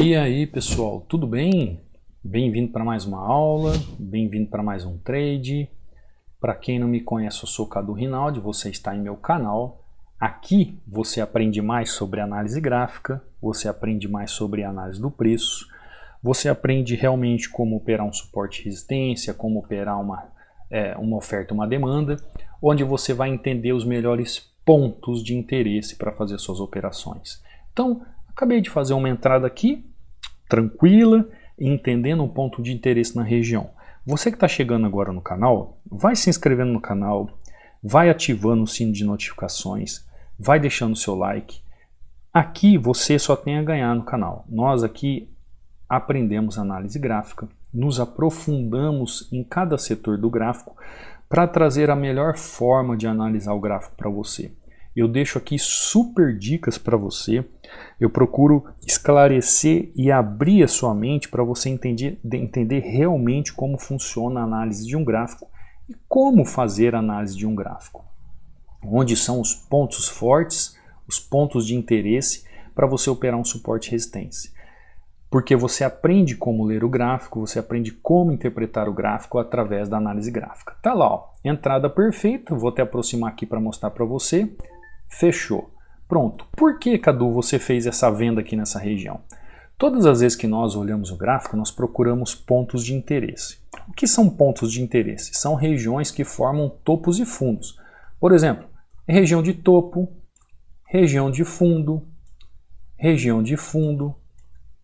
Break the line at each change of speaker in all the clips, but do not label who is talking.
E aí pessoal, tudo bem? Bem-vindo para mais uma aula, bem-vindo para mais um trade. Para quem não me conhece, eu sou o Cadu Rinaldi, você está em meu canal. Aqui você aprende mais sobre análise gráfica, você aprende mais sobre análise do preço, você aprende realmente como operar um suporte e resistência, como operar uma oferta e uma demanda, onde você vai entender os melhores pontos de interesse para fazer suas operações. Então, acabei de fazer uma entrada aqui, tranquila, entendendo um ponto de interesse na região. Você que está chegando agora no canal, vai se inscrevendo no canal, vai ativando o sino de notificações, vai deixando o seu like. Aqui você só tem a ganhar no canal. Nós aqui aprendemos análise gráfica, nos aprofundamos em cada setor do gráfico para trazer a melhor forma de analisar o gráfico para você. Eu deixo aqui super dicas para você, eu procuro esclarecer e abrir a sua mente para você entender realmente como funciona a análise de um gráfico e como fazer a análise de um gráfico. Onde são os pontos fortes, os pontos de interesse para você operar um suporte e resistência. Porque você aprende como ler o gráfico, você aprende como interpretar o gráfico através da análise gráfica. Tá lá, ó, entrada perfeita, vou até aproximar aqui para mostrar para você. Fechou. Pronto. Por que, Cadu, você fez essa venda aqui nessa região? Todas as vezes que nós olhamos o gráfico, nós procuramos pontos de interesse. O que são pontos de interesse? São regiões que formam topos e fundos. Por exemplo, região de topo, região de fundo, região de fundo,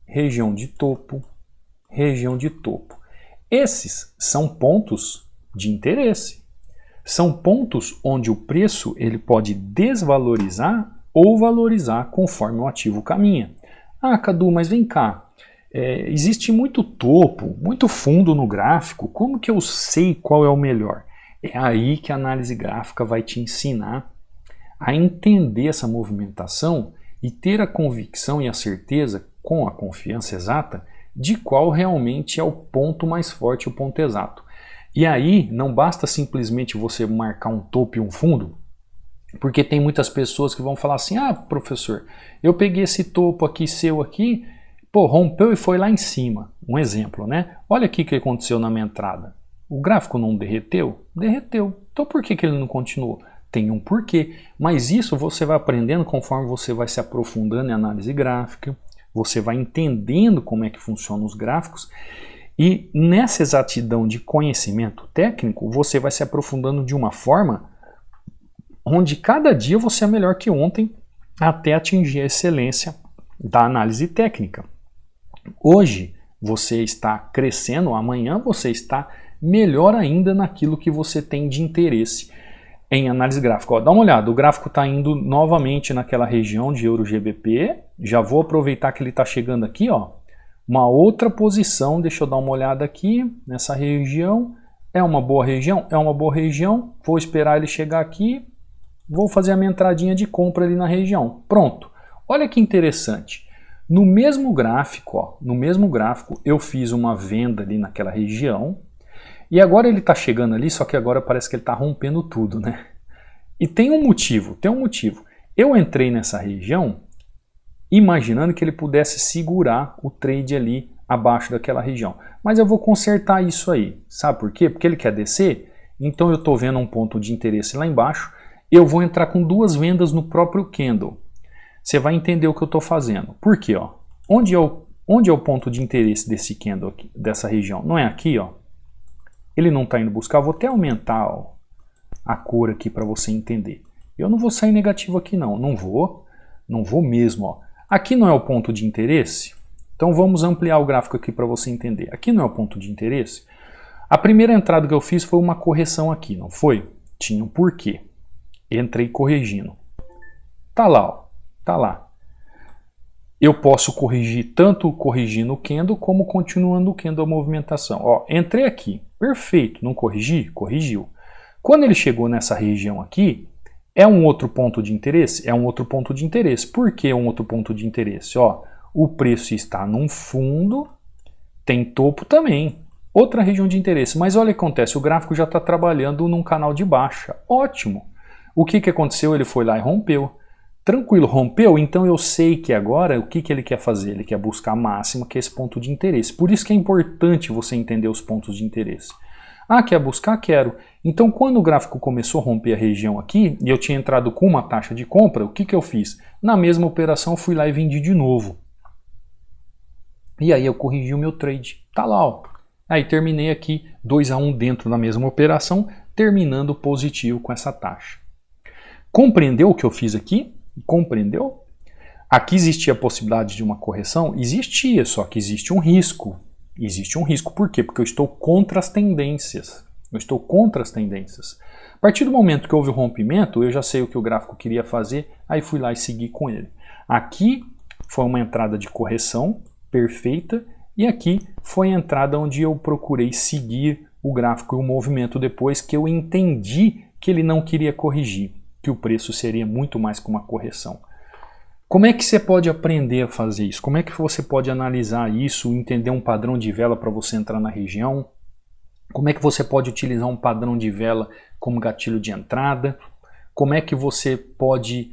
região de topo, região de topo. Esses são pontos de interesse. São pontos onde o preço ele pode desvalorizar ou valorizar conforme o ativo caminha. Ah, Cadu, mas vem cá, existe muito topo, muito fundo no gráfico, como que eu sei qual é o melhor? É aí que a análise gráfica vai te ensinar a entender essa movimentação e ter a convicção e a certeza, com a confiança exata, de qual realmente é o ponto mais forte, o ponto exato. E aí, não basta simplesmente você marcar um topo e um fundo, porque tem muitas pessoas que vão falar assim, ah, professor, eu peguei esse topo aqui, seu aqui, pô, rompeu e foi lá em cima. Um exemplo, né? Olha aqui o que aconteceu na minha entrada. O gráfico não derreteu? Derreteu. Então por que ele não continuou? Tem um porquê. Mas isso você vai aprendendo conforme você vai se aprofundando em análise gráfica, você vai entendendo como é que funcionam os gráficos, e nessa exatidão de conhecimento técnico, você vai se aprofundando de uma forma onde cada dia você é melhor que ontem até atingir a excelência da análise técnica. Hoje você está crescendo, amanhã você está melhor ainda naquilo que você tem de interesse em análise gráfica. Ó, dá uma olhada, o gráfico está indo novamente naquela região de Euro-GBP, já vou aproveitar que ele está chegando aqui, ó. Uma outra posição, deixa eu dar uma olhada aqui, nessa região, é uma boa região? É uma boa região, vou esperar ele chegar aqui, vou fazer a minha entradinha de compra ali na região. Pronto, olha que interessante, no mesmo gráfico, ó, eu fiz uma venda ali naquela região, e agora ele está chegando ali, só que agora parece que ele está rompendo tudo, né? E tem um motivo, eu entrei nessa região, imaginando que ele pudesse segurar o trade ali abaixo daquela região. Mas eu vou consertar isso aí. Sabe por quê? Porque ele quer descer, então eu estou vendo um ponto de interesse lá embaixo, eu vou entrar com duas vendas no próprio candle. Você vai entender o que eu estou fazendo. Por quê? Ó? Onde é o ponto de interesse desse candle aqui, dessa região? Não é aqui, ó. Ele não está indo buscar, eu vou até aumentar, ó, a cor aqui para você entender. Eu não vou sair negativo aqui não vou mesmo, ó. Aqui não é o ponto de interesse? Então vamos ampliar o gráfico aqui para você entender. Aqui não é o ponto de interesse? A primeira entrada que eu fiz foi uma correção aqui, não foi? Tinha um porquê. Entrei corrigindo. Tá lá, ó. Tá lá. Eu posso corrigir, tanto corrigindo o candle, como continuando o candle a movimentação. Ó, entrei aqui. Perfeito. Não corrigi? Corrigiu. Quando ele chegou nessa região aqui, é um outro ponto de interesse? É um outro ponto de interesse. Por que um outro ponto de interesse? Ó, o preço está num fundo, tem topo também. Outra região de interesse. Mas olha o que acontece, o gráfico já está trabalhando num canal de baixa. Ótimo! O que aconteceu? Ele foi lá e rompeu. Tranquilo, rompeu? Então eu sei que agora o que ele quer fazer? Ele quer buscar a máxima, que é esse ponto de interesse. Por isso que é importante você entender os pontos de interesse. Ah, quer buscar? Quero. Então quando o gráfico começou a romper a região aqui, e eu tinha entrado com uma taxa de compra, o que eu fiz? Na mesma operação fui lá e vendi de novo. E aí eu corrigi o meu trade. Tá lá, ó. Aí terminei aqui 2-1 dentro da mesma operação, terminando positivo com essa taxa. Compreendeu o que eu fiz aqui? Compreendeu? Aqui existia a possibilidade de uma correção? Existia, só que existe um risco. Existe um risco. Por quê? Porque eu estou contra as tendências. Eu estou contra as tendências. A partir do momento que houve o rompimento, eu já sei o que o gráfico queria fazer, aí fui lá e segui com ele. Aqui foi uma entrada de correção perfeita, e aqui foi a entrada onde eu procurei seguir o gráfico e o movimento depois que eu entendi que ele não queria corrigir, que o preço seria muito mais que uma correção. Como é que você pode aprender a fazer isso? Como é que você pode analisar isso, entender um padrão de vela para você entrar na região? Como é que você pode utilizar um padrão de vela como gatilho de entrada? Como é que você pode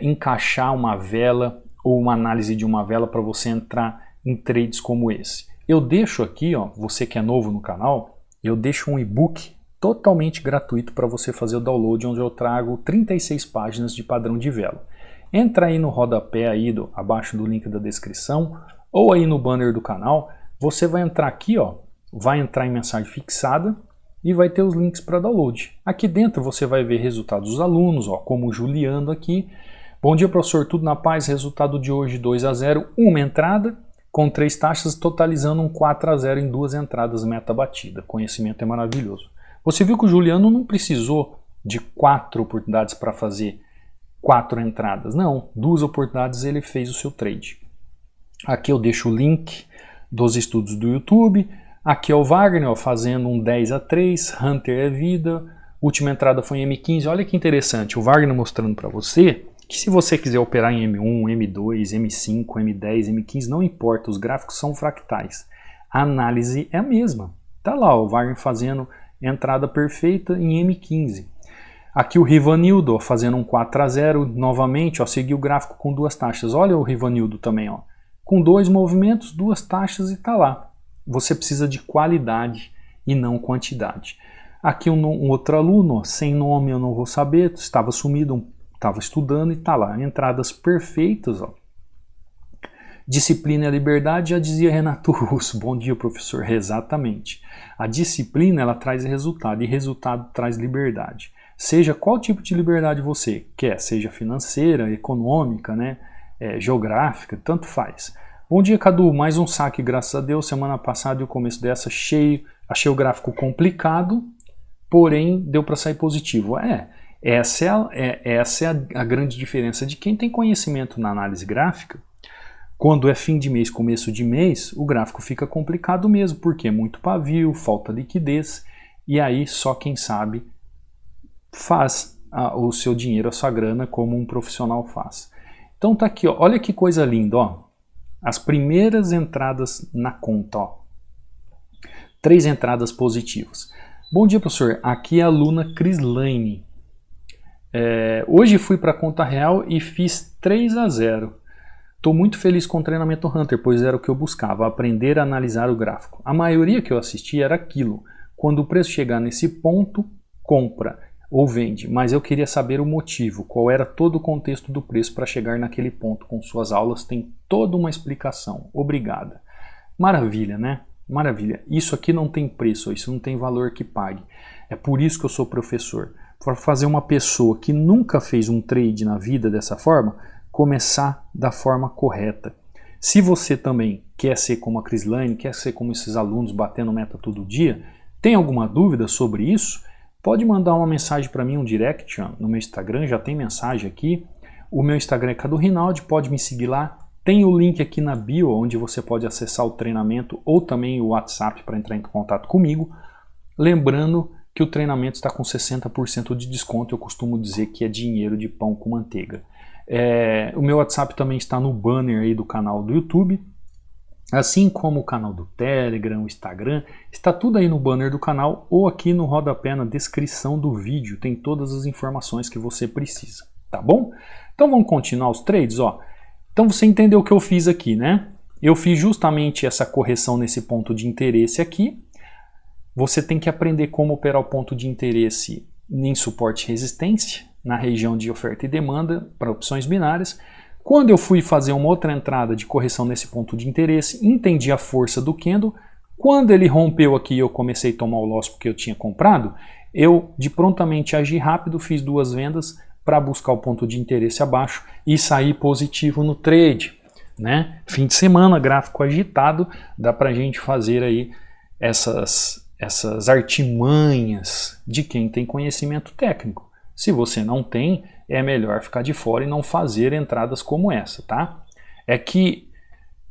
encaixar uma vela ou uma análise de uma vela para você entrar em trades como esse? Eu deixo aqui, ó, você que é novo no canal, eu deixo um e-book totalmente gratuito para você fazer o download, onde eu trago 36 páginas de padrão de vela. Entra aí no rodapé aí abaixo do link da descrição ou aí no banner do canal, você vai entrar aqui, ó, vai entrar em mensagem fixada e vai ter os links para download. Aqui dentro você vai ver resultados dos alunos, ó, como o Juliano aqui. Bom dia, professor, tudo na paz? Resultado de hoje 2-0, uma entrada com 3 taxas, totalizando um 4-0 em 2 entradas, meta batida. Conhecimento é maravilhoso. Você viu que o Juliano não precisou de 4 oportunidades para fazer 4 entradas. Não, 2 oportunidades ele fez o seu trade. Aqui eu deixo o link dos estudos do YouTube. Aqui é o Wagner, ó, fazendo um 10-3, Hunter é vida. Última entrada foi em M15. Olha que interessante, o Wagner mostrando para você que se você quiser operar em M1, M2, M5, M10, M15, não importa, os gráficos são fractais. A análise é a mesma. Tá lá, o Wagner fazendo entrada perfeita em M15. Aqui o Rivanildo, ó, fazendo um 4-0 novamente, ó, seguiu o gráfico com 2 taxas. Olha o Rivanildo também, ó, com 2 movimentos, 2 taxas e tá lá. Você precisa de qualidade e não quantidade. Aqui um outro aluno, ó, sem nome eu não vou saber, estava sumido, estava estudando e tá lá. Entradas perfeitas, ó. Disciplina é liberdade, já dizia Renato Russo. Bom dia, professor. Exatamente. A disciplina, ela traz resultado e resultado traz liberdade. Seja qual tipo de liberdade você quer, seja financeira, econômica, né, geográfica, tanto faz. Bom dia, Cadu. Mais um saque, graças a Deus. Semana passada e o começo dessa cheio. Achei o gráfico complicado, porém deu para sair positivo. Essa é a grande diferença de quem tem conhecimento na análise gráfica. Quando é fim de mês, começo de mês, o gráfico fica complicado mesmo, porque é muito pavio, falta liquidez, e aí só quem sabe faz o seu dinheiro, a sua grana, como um profissional faz. Então tá aqui, ó, olha que coisa linda, ó. As primeiras entradas na conta, ó. 3 entradas positivas. Bom dia, professor. Aqui é a aluna Crislaine. Hoje fui para a conta real e fiz 3-0. Estou muito feliz com o treinamento Hunter, pois era o que eu buscava, aprender a analisar o gráfico. A maioria que eu assisti era aquilo. Quando o preço chegar nesse ponto, compra ou vende. Mas eu queria saber o motivo, qual era todo o contexto do preço para chegar naquele ponto. Com suas aulas tem toda uma explicação. Obrigada. Maravilha, né? Maravilha. Isso aqui não tem preço, isso não tem valor que pague. É por isso que eu sou professor. Para fazer uma pessoa que nunca fez um trade na vida dessa forma, começar da forma correta. Se você também quer ser como a Crislaine, quer ser como esses alunos batendo meta todo dia, tem alguma dúvida sobre isso? Pode mandar uma mensagem para mim, um direct no meu Instagram, já tem mensagem aqui. O meu Instagram é Cadu Rinaldi, pode me seguir lá. Tem o link aqui na bio, onde você pode acessar o treinamento ou também o WhatsApp para entrar em contato comigo. Lembrando que o treinamento está com 60% de desconto, eu costumo dizer que é dinheiro de pão com manteiga. O meu WhatsApp também está no banner aí do canal do YouTube, assim como o canal do Telegram, o Instagram, está tudo aí no banner do canal ou aqui no rodapé na descrição do vídeo, tem todas as informações que você precisa, tá bom? Então vamos continuar os trades, ó. Então você entendeu o que eu fiz aqui, né? Eu fiz justamente essa correção nesse ponto de interesse aqui. Você tem que aprender como operar o ponto de interesse em suporte e resistência, na região de oferta e demanda para opções binárias. Quando eu fui fazer uma outra entrada de correção nesse ponto de interesse, entendi a força do candle. Quando ele rompeu aqui e eu comecei a tomar o loss porque eu tinha comprado, eu de prontamente agi rápido, fiz 2 vendas para buscar o ponto de interesse abaixo e sair positivo no trade, né? Fim de semana, gráfico agitado, dá para a gente fazer aí essas artimanhas de quem tem conhecimento técnico. Se você não tem, é melhor ficar de fora e não fazer entradas como essa, tá? É que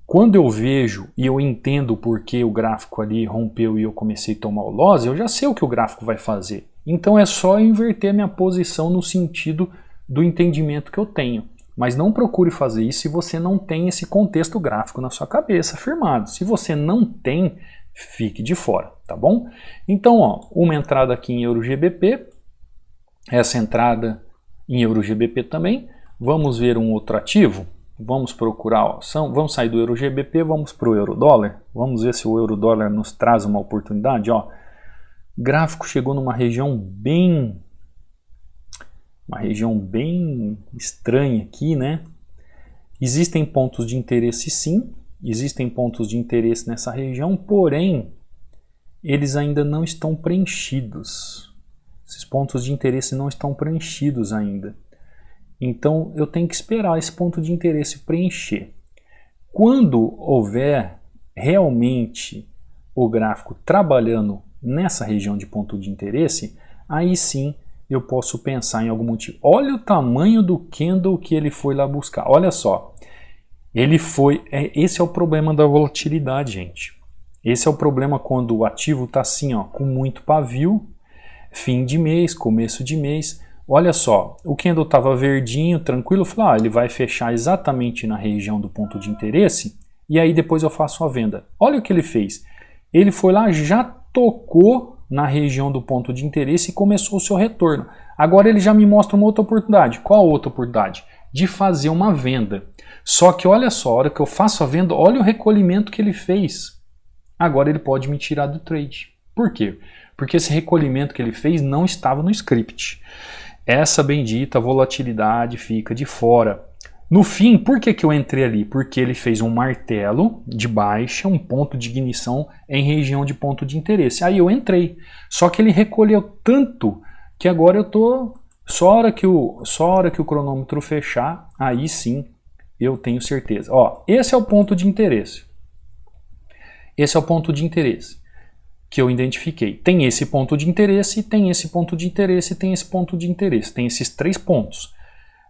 quando eu vejo e eu entendo porque o gráfico ali rompeu e eu comecei a tomar o loss, eu já sei o que o gráfico vai fazer. Então é só inverter a minha posição no sentido do entendimento que eu tenho. Mas não procure fazer isso se você não tem esse contexto gráfico na sua cabeça firmado. Se você não tem, fique de fora, tá bom? Então, ó, uma entrada aqui em EURO-GBP, essa entrada em EURO-GBP também. Vamos ver um outro ativo. Vamos procurar, ó, vamos sair do EURO-GBP, vamos para o euro-dólar. Vamos ver se o euro-dólar nos traz uma oportunidade. Ó. O gráfico chegou numa região bem estranha aqui, né? Existem pontos de interesse sim, existem pontos de interesse nessa região, porém eles ainda não estão preenchidos. Esses pontos de interesse não estão preenchidos ainda. Então eu tenho que esperar esse ponto de interesse preencher. Quando houver realmente o gráfico trabalhando nessa região de ponto de interesse, aí sim eu posso pensar em algum motivo. Olha o tamanho do candle que ele foi lá buscar. Olha só. Esse é o problema da volatilidade, gente. Esse é o problema quando o ativo está assim, ó, com muito pavio, fim de mês, começo de mês. Olha só, o candle estava verdinho, tranquilo, eu falei, ele vai fechar exatamente na região do ponto de interesse e aí depois eu faço a venda. Olha o que ele fez. Ele foi lá, já tocou na região do ponto de interesse e começou o seu retorno. Agora ele já me mostra uma outra oportunidade. Qual outra oportunidade? De fazer uma venda. Só que olha só, a hora que eu faço a venda, olha o recolhimento que ele fez. Agora ele pode me tirar do trade. Por quê? Porque esse recolhimento que ele fez não estava no script. Essa bendita volatilidade fica de fora. No fim, por que eu entrei ali? Porque ele fez um martelo de baixa, um ponto de ignição em região de ponto de interesse. Aí eu entrei. Só que ele recolheu tanto que agora eu tô... Só a hora que o cronômetro fechar, aí sim eu tenho certeza. Ó, esse é o ponto de interesse. Esse é o ponto de interesse que eu identifiquei. Tem esse ponto de interesse, tem esse ponto de interesse, tem esse ponto de interesse. Tem esses 3 pontos.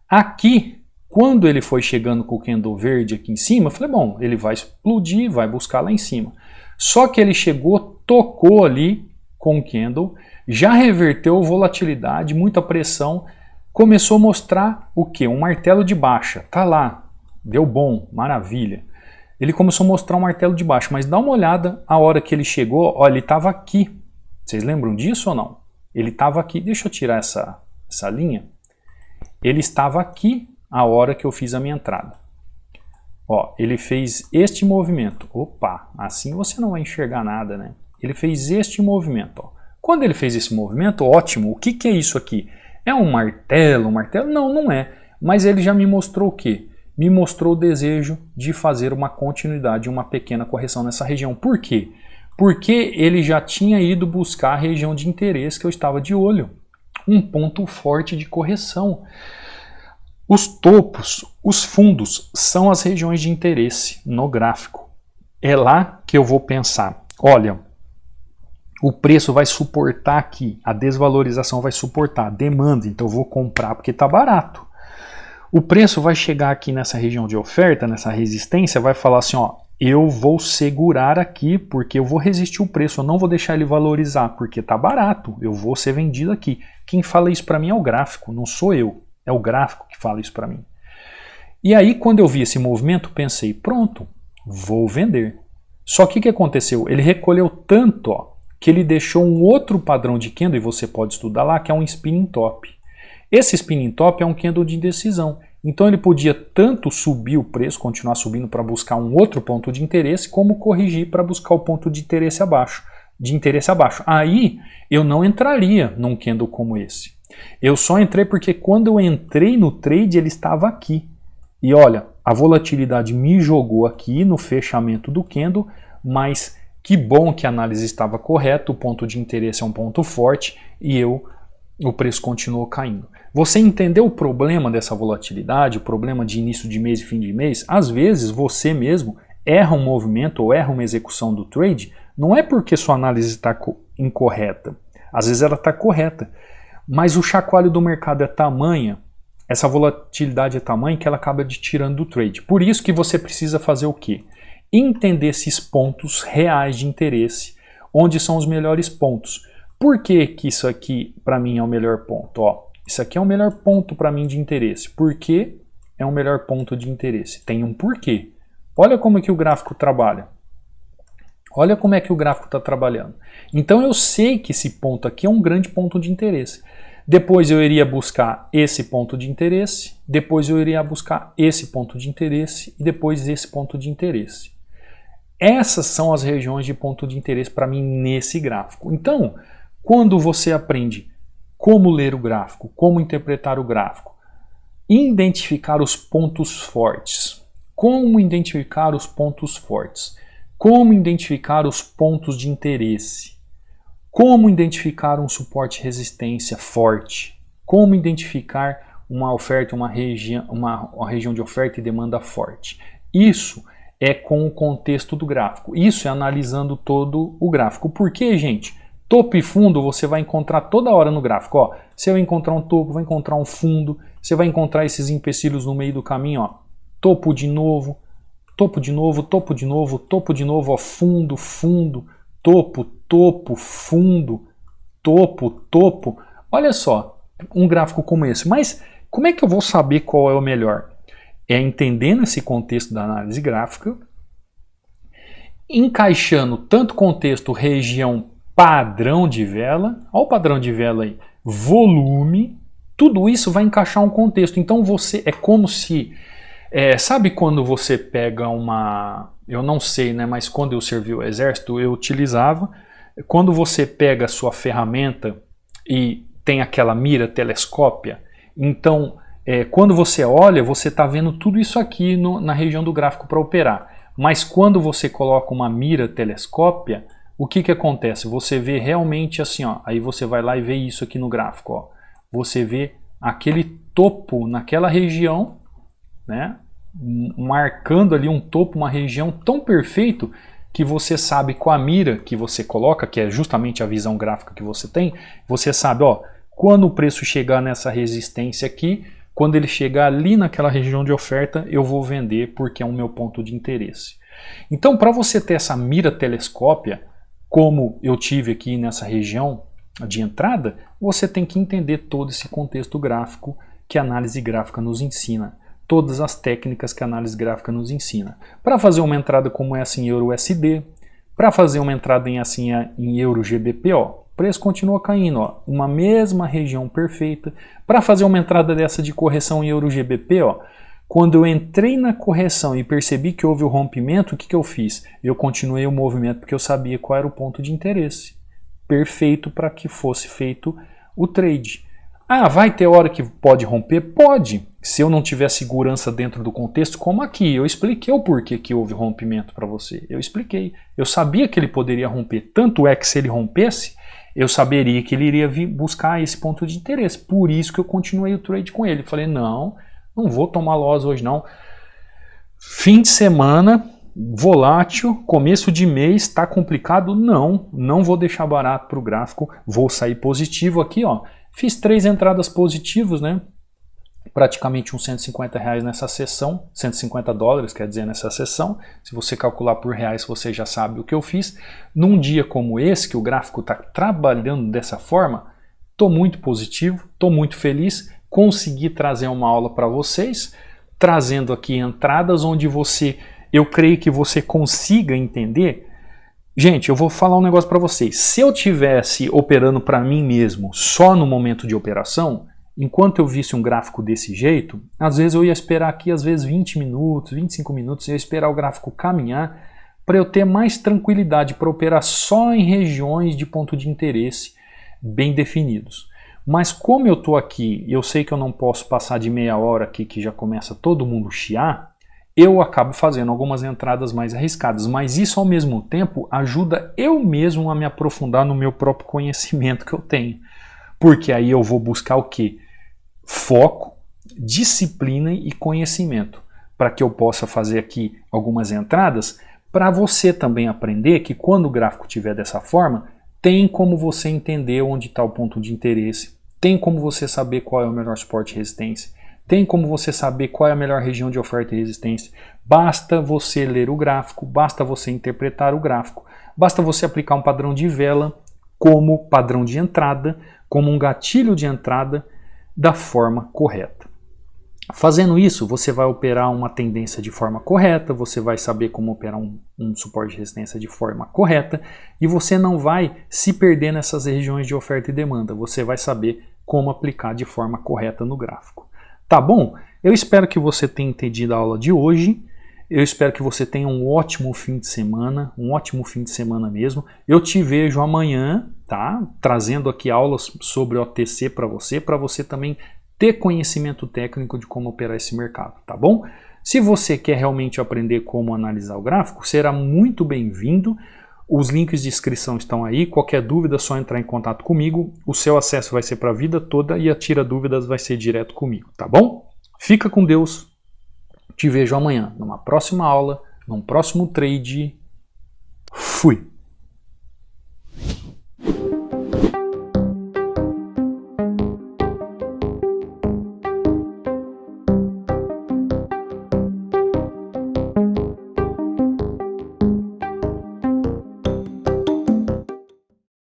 Aqui, quando ele foi chegando com o candle verde aqui em cima, eu falei, bom, ele vai explodir, vai buscar lá em cima. Só que ele chegou, tocou ali com o candle, já reverteu volatilidade, muita pressão, começou a mostrar o quê? Um martelo de baixa. Tá lá, deu bom, maravilha. Ele começou a mostrar um martelo de baixa, mas dá uma olhada a hora que ele chegou, ó, ele estava aqui. Vocês lembram disso ou não? Ele estava aqui, deixa eu tirar essa linha. Ele estava aqui a hora que eu fiz a minha entrada. Ó, ele fez este movimento. Opa, assim você não vai enxergar nada, né? Ele fez este movimento, ó. Quando ele fez esse movimento, ótimo, o que é isso aqui? É um martelo? Não, não é. Mas ele já me mostrou o quê? Me mostrou o desejo de fazer uma continuidade, uma pequena correção nessa região. Por quê? Porque ele já tinha ido buscar a região de interesse que eu estava de olho. Um ponto forte de correção. Os topos, os fundos, são as regiões de interesse no gráfico. É lá que eu vou pensar, olha, o preço vai suportar aqui, a desvalorização vai suportar a demanda, então eu vou comprar porque está barato. O preço vai chegar aqui nessa região de oferta, nessa resistência, vai falar assim, ó, eu vou segurar aqui porque eu vou resistir o preço, eu não vou deixar ele valorizar porque está barato, eu vou ser vendido aqui. Quem fala isso para mim é o gráfico, não sou eu, é o gráfico que fala isso para mim. E aí quando eu vi esse movimento, pensei, pronto, vou vender. Só que o que aconteceu? Ele recolheu tanto, ó, que ele deixou um outro padrão de candle, e você pode estudar lá, que é um spinning top. Esse spinning top é um candle de indecisão. Então ele podia tanto subir o preço, continuar subindo para buscar um outro ponto de interesse, como corrigir para buscar o ponto de interesse abaixo. Aí eu não entraria num candle como esse. Eu só entrei porque quando eu entrei no trade ele estava aqui. E olha, a volatilidade me jogou aqui no fechamento do candle, mas que bom que a análise estava correta, o ponto de interesse é um ponto forte e o preço continuou caindo. Você entendeu o problema dessa volatilidade, o problema de início de mês e fim de mês? Às vezes você mesmo erra um movimento ou erra uma execução do trade, não é porque sua análise está incorreta. Às vezes ela está correta, mas o chacoalho do mercado é tamanha, essa volatilidade é tamanha que ela acaba te tirando do trade. Por isso que você precisa fazer o quê? Entender esses pontos reais de interesse, onde são os melhores pontos. Por que isso aqui para mim é o melhor ponto? Ó, isso aqui é o melhor ponto para mim de interesse. Por que é o melhor ponto de interesse? Tem um porquê. Olha como é que o gráfico trabalha. Olha como é que o gráfico está trabalhando. Então eu sei que esse ponto aqui é um grande ponto de interesse. Depois eu iria buscar esse ponto de interesse, depois eu iria buscar esse ponto de interesse e depois esse ponto de interesse. Essas são as regiões de ponto de interesse para mim nesse gráfico. Então, quando você aprende como ler o gráfico, como interpretar o gráfico, identificar os pontos fortes, como identificar os pontos fortes, como identificar os pontos de interesse, como identificar um suporte e resistência forte, como identificar uma oferta, uma região de oferta e demanda forte. Isso é com o contexto do gráfico. Isso é analisando todo o gráfico. Por quê, gente? Topo e fundo você vai encontrar toda hora no gráfico. Ó, você vai encontrar um topo, vai encontrar um fundo, você vai encontrar esses empecilhos no meio do caminho. Ó. Topo de novo, topo de novo, topo de novo, topo de novo, ó, fundo, fundo, topo, topo, fundo, topo, topo. Olha só, um gráfico como esse. Mas como é que eu vou saber qual é o melhor? É entendendo esse contexto da análise gráfica, encaixando tanto contexto, região, padrão de vela, olha o padrão de vela aí, volume, tudo isso vai encaixar um contexto. Então você é como se, sabe quando você pega eu não sei, né, mas quando eu servi o exército eu utilizava, quando você pega a sua ferramenta e tem aquela mira telescópia, então quando você olha, você está vendo tudo isso aqui na região do gráfico para operar. Mas quando você coloca uma mira telescópia, o que acontece? Você vê realmente assim, ó, aí você vai lá e vê isso aqui no gráfico. Ó. Você vê aquele topo naquela região, né, marcando ali um topo, uma região tão perfeito que você sabe com a mira que você coloca, que é justamente a visão gráfica que você tem, você sabe, ó, quando o preço chegar nessa resistência aqui, quando ele chegar ali naquela região de oferta, eu vou vender porque é o meu ponto de interesse. Então, para você ter essa mira telescópia, como eu tive aqui nessa região de entrada, você tem que entender todo esse contexto gráfico que a análise gráfica nos ensina. Todas as técnicas que a análise gráfica nos ensina. Para fazer uma entrada como essa em Euro USD, para fazer uma entrada em Euro GBP, ó, o preço continua caindo, ó, uma mesma região perfeita. Para fazer uma entrada dessa de correção em Euro GBP, ó, quando eu entrei na correção e percebi que houve o rompimento, o que eu fiz? Eu continuei o movimento porque eu sabia qual era o ponto de interesse. Perfeito para que fosse feito o trade. Ah, vai ter hora que pode romper? Pode. Se eu não tiver segurança dentro do contexto, como aqui. Eu expliquei o porquê que houve rompimento para você. Eu expliquei. Eu sabia que ele poderia romper. Tanto é que se ele rompesse, eu saberia que ele iria buscar esse ponto de interesse. Por isso que eu continuei o trade com ele. Falei, não vou tomar loss hoje não. Fim de semana, volátil, começo de mês, está complicado? Não vou deixar barato para o gráfico. Vou sair positivo aqui, ó. Fiz 3 entradas positivas, né? Praticamente uns R$150 nessa sessão, $150, quer dizer, nessa sessão. Se você calcular por reais, você já sabe o que eu fiz. Num dia como esse, que o gráfico está trabalhando dessa forma, estou muito positivo, estou muito feliz. Consegui trazer uma aula para vocês, trazendo aqui entradas onde eu creio que você consiga entender. Gente, eu vou falar um negócio para vocês. Se eu tivesse operando para mim mesmo só no momento de operação, enquanto eu visse um gráfico desse jeito, às vezes eu ia esperar aqui, às vezes 20 minutos, 25 minutos, eu ia esperar o gráfico caminhar para eu ter mais tranquilidade para operar só em regiões de ponto de interesse bem definidos. Mas como eu estou aqui, eu sei que eu não posso passar de meia hora aqui que já começa todo mundo chiar, eu acabo fazendo algumas entradas mais arriscadas, mas isso ao mesmo tempo ajuda eu mesmo a me aprofundar no meu próprio conhecimento que eu tenho. Porque aí eu vou buscar o quê? Foco, disciplina e conhecimento, para que eu possa fazer aqui algumas entradas, para você também aprender que quando o gráfico estiver dessa forma, tem como você entender onde está o ponto de interesse, tem como você saber qual é o melhor suporte e resistência, tem como você saber qual é a melhor região de oferta e resistência. Basta você ler o gráfico, basta você interpretar o gráfico, basta você aplicar um padrão de vela como padrão de entrada, como um gatilho de entrada da forma correta. Fazendo isso, você vai operar uma tendência de forma correta, você vai saber como operar um suporte de resistência de forma correta e você não vai se perder nessas regiões de oferta e demanda, você vai saber como aplicar de forma correta no gráfico. Tá bom? Eu espero que você tenha entendido a aula de hoje. Eu espero que você tenha um ótimo fim de semana mesmo. Eu te vejo amanhã, tá? Trazendo aqui aulas sobre OTC para você também ter conhecimento técnico de como operar esse mercado, tá bom? Se você quer realmente aprender como analisar o gráfico, será muito bem-vindo. Os links de inscrição estão aí, qualquer dúvida é só entrar em contato comigo, o seu acesso vai ser para a vida toda e a tira dúvidas vai ser direto comigo, tá bom? Fica com Deus, te vejo amanhã numa próxima aula, num próximo trade, fui!